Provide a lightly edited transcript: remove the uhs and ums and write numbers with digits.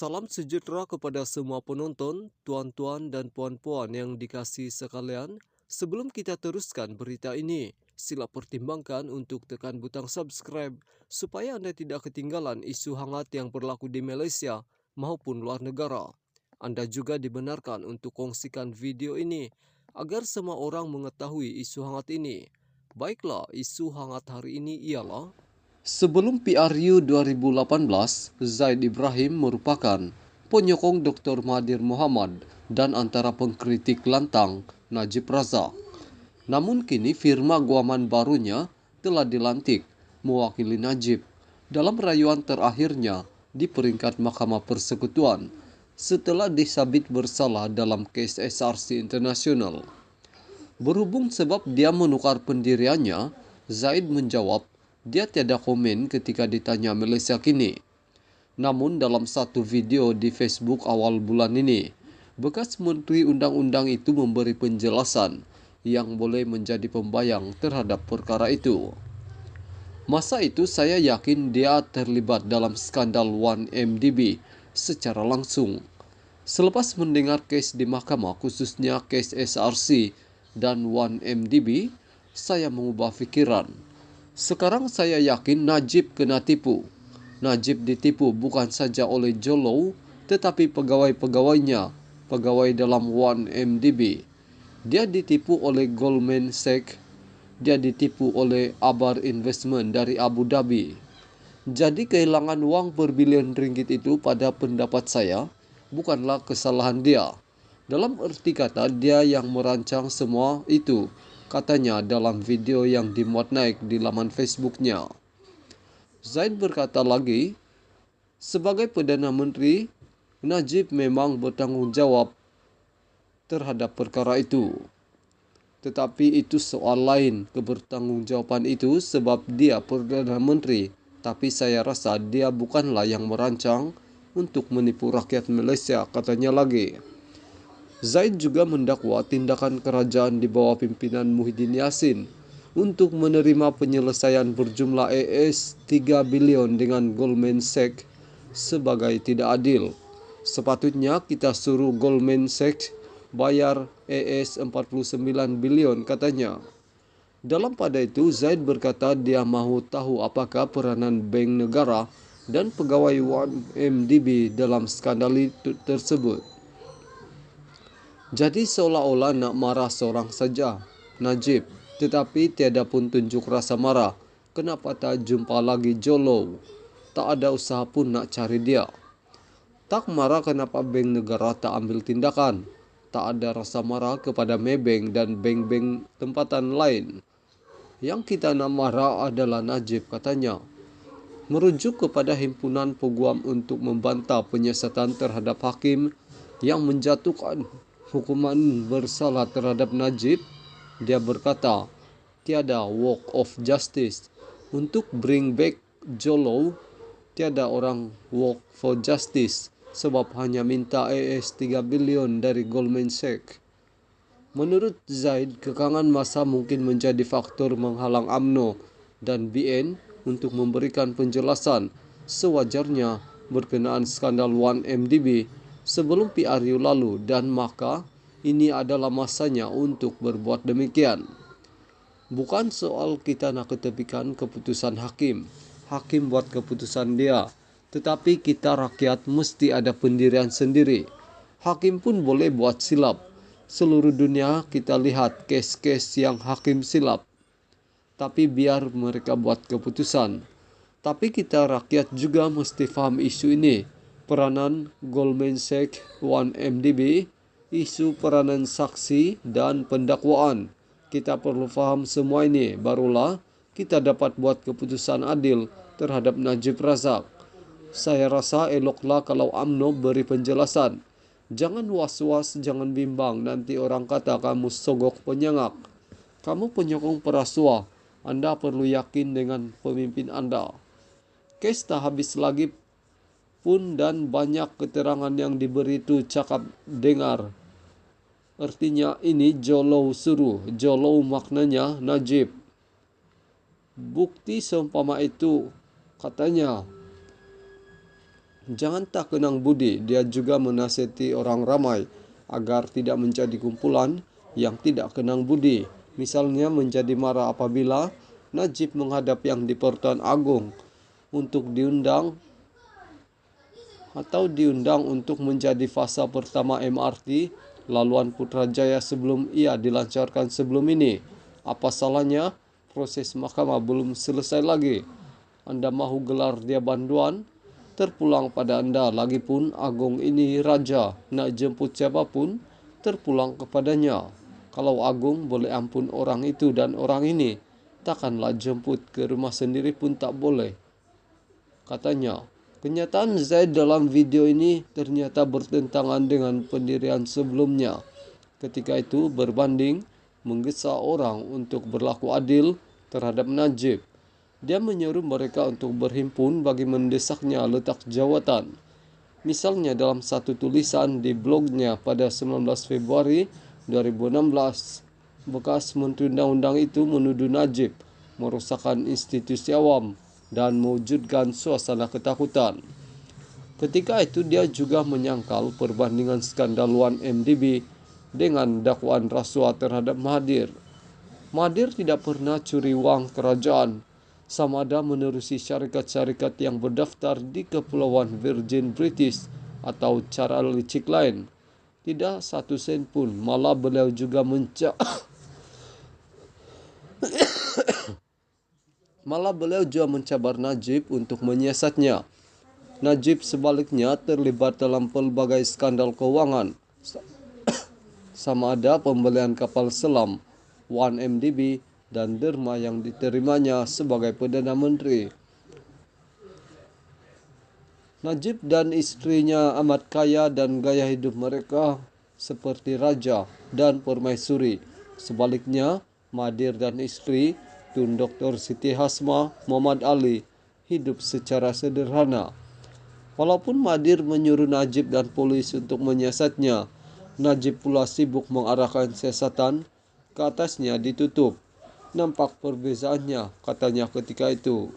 Salam sejahtera kepada semua penonton, tuan-tuan dan puan-puan yang dikasihi sekalian. Sebelum kita teruskan berita ini, sila pertimbangkan untuk tekan butang subscribe supaya Anda tidak ketinggalan isu hangat yang berlaku di Malaysia maupun luar negara. Anda juga dibenarkan untuk kongsikan video ini agar semua orang mengetahui isu hangat ini. Baiklah, isu hangat hari ini ialah sebelum PRU 2018, Zaid Ibrahim merupakan penyokong Dr. Mahathir Mohamad dan antara pengkritik lantang Najib Razak. Namun kini firma guaman barunya telah dilantik mewakili Najib dalam rayuan terakhirnya di peringkat Mahkamah Persekutuan setelah disabit bersalah dalam kes SRC Internasional. Berhubung sebab dia menukar pendiriannya, Zaid menjawab dia tiada komen ketika ditanya Malaysia kini. Namun dalam satu video di Facebook awal bulan ini, bekas Menteri Undang-Undang itu memberi penjelasan yang boleh menjadi pembayang terhadap perkara itu. Masa itu saya yakin dia terlibat dalam skandal 1MDB secara langsung. Selepas mendengar kes di mahkamah khususnya kes SRC dan 1MDB, saya mengubah fikiran. Sekarang saya yakin Najib kena tipu. Najib ditipu bukan saja oleh Jolo, tetapi pegawai-pegawainya, pegawai dalam 1MDB. Dia ditipu oleh Goldman Sachs, dia ditipu oleh Abar Investment dari Abu Dhabi. Jadi kehilangan uang berbilion ringgit itu pada pendapat saya bukanlah kesalahan dia. Dalam arti kata dia yang merancang semua itu, katanya dalam video yang dimuat naik di laman Facebooknya. Zaid berkata lagi, sebagai Perdana Menteri, Najib memang bertanggung jawab terhadap perkara itu. Tetapi itu soal lain, kebertanggungjawaban itu sebab dia Perdana Menteri. Tapi saya rasa dia bukanlah yang merancang untuk menipu rakyat Malaysia, katanya lagi. Zaid juga mendakwa tindakan kerajaan di bawah pimpinan Muhyiddin Yassin untuk menerima penyelesaian berjumlah AS 3 bilion dengan Goldman Sachs sebagai tidak adil. Sepatutnya kita suruh Goldman Sachs bayar AS 49 bilion, katanya. Dalam pada itu, Zaid berkata dia mahu tahu apakah peranan bank negara dan pegawai 1MDB dalam skandal tersebut. Jadi seolah-olah nak marah seorang saja, Najib, tetapi tiada pun tunjuk rasa marah. Kenapa tak jumpa lagi Jolo? Tak ada usaha pun nak cari dia. Tak marah kenapa bank negara tak ambil tindakan. Tak ada rasa marah kepada Maybank dan bank-bank tempatan lain. Yang kita nak marah adalah Najib, katanya. Merujuk kepada himpunan peguam untuk membantah penyiasatan terhadap hakim yang menjatuhkan hukuman bersalah terhadap Najib, dia berkata, tiada walk of justice. Untuk bring back Jolo, tiada orang walk for justice sebab hanya minta AS 3 bilion dari Goldman Sachs. Menurut Zaid, kekangan masa mungkin menjadi faktor menghalang UMNO dan BN untuk memberikan penjelasan sewajarnya berkenaan skandal 1MDB sebelum PRU lalu, dan maka ini adalah masanya untuk berbuat demikian. Bukan soal kita nak ketepikan keputusan hakim. Hakim buat keputusan dia. Tetapi kita rakyat mesti ada pendirian sendiri. Hakim pun boleh buat silap. Seluruh dunia kita lihat kes-kes yang hakim silap. Tapi biar mereka buat keputusan. Tapi kita rakyat juga mesti faham isu ini. Peranan Goldman Sachs 1MDB, isu peranan saksi dan pendakwaan. Kita perlu faham semua ini, barulah kita dapat buat keputusan adil terhadap Najib Razak. Saya rasa eloklah kalau UMNO beri penjelasan. Jangan was-was, jangan bimbang, nanti orang kata kamu sogok penyengak. Kamu penyokong perasuah, Anda perlu yakin dengan pemimpin Anda. Kes tak habis lagi pun dan banyak keterangan yang diberi itu cakap dengar. Artinya ini Jolo suruh. Jolo maknanya Najib. Bukti seumpama itu, katanya. Jangan tak kenang budi, dia juga menasihati orang ramai agar tidak menjadi kumpulan yang tidak kenang budi. Misalnya menjadi marah apabila Najib menghadap yang di Pertuan Agung untuk diundang untuk menjadi fasa pertama MRT laluan Putrajaya sebelum ia dilancarkan sebelum ini. Apa salahnya? Proses mahkamah belum selesai lagi. Anda mahu gelar dia banduan? Terpulang pada Anda. Lagipun Agung ini raja, nak jemput siapapun, terpulang kepadanya. Kalau Agung boleh ampun orang itu dan orang ini, takkanlah jemput ke rumah sendiri pun tak boleh, katanya. Kenyataan Zaid dalam video ini ternyata bertentangan dengan pendirian sebelumnya. Ketika itu berbanding menggesa orang untuk berlaku adil terhadap Najib. Dia menyuruh mereka untuk berhimpun bagi mendesaknya letak jawatan. Misalnya dalam satu tulisan di blognya pada 19 Februari 2016, bekas Menteri Undang-Undang itu menuduh Najib merusakkan institusi awam dan mewujudkan suasana ketakutan. Ketika itu dia juga menyangkal perbandingan skandal 1MDB dengan dakwaan rasuah terhadap Mahathir. Mahathir tidak pernah curi uang kerajaan, sama ada menerusi syarikat-syarikat yang berdaftar di Kepulauan Virgin British atau cara licik lain. Tidak satu sen pun, malah beliau juga mencabar Najib untuk menyiasatnya. Najib sebaliknya terlibat dalam pelbagai skandal keuangan, sama ada pembelian kapal selam, 1MDB, dan derma yang diterimanya sebagai Perdana Menteri. Najib dan istrinya amat kaya dan gaya hidup mereka seperti raja dan permaisuri. Sebaliknya, Mahathir dan istri Tun Dr. Siti Hasma Muhammad Ali hidup secara sederhana. Walaupun Mahathir menyuruh Najib dan polis untuk menyiasatnya, Najib pula sibuk mengarahkan siasatan ke atasnya ditutup. Nampak perbezaannya, katanya ketika itu.